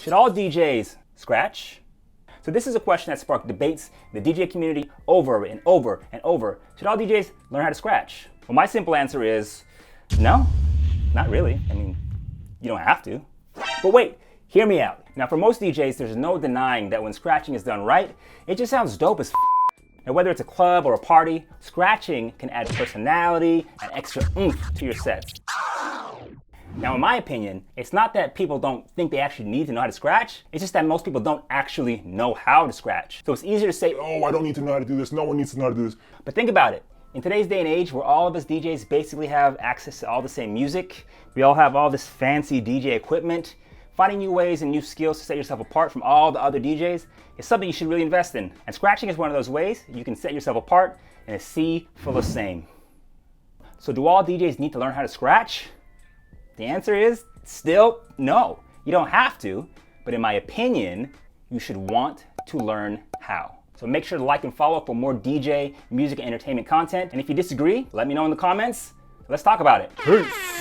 Should all DJs scratch? So this is a question that sparked debates in the DJ community over and over and over. Should all DJs learn how to scratch? Well, my simple answer is no, not really. I mean, you don't have to. But wait, hear me out. Now, for most DJs, there's no denying that when scratching is done right, it just sounds dope as f. Now, whether it's a club or a party, scratching can add personality and extra oomph to your sets. Now, in my opinion, it's not that people don't think they actually need to know how to scratch. It's just that most people don't actually know how to scratch. So it's easier to say, oh, I don't need to know how to do this. No one needs to know how to do this. But think about it. In today's day and age where all of us DJs basically have access to all the same music, we all have all this fancy DJ equipment, finding new ways and new skills to set yourself apart from all the other DJs is something you should really invest in. And scratching is one of those ways you can set yourself apart in a sea full of same. So do all DJs need to learn how to scratch? The answer is still no. You don't have to, but in my opinion, you should want to learn how. So make sure to like and follow for more DJ, music, and entertainment content. And if you disagree, let me know in the comments. Let's talk about it. Peace.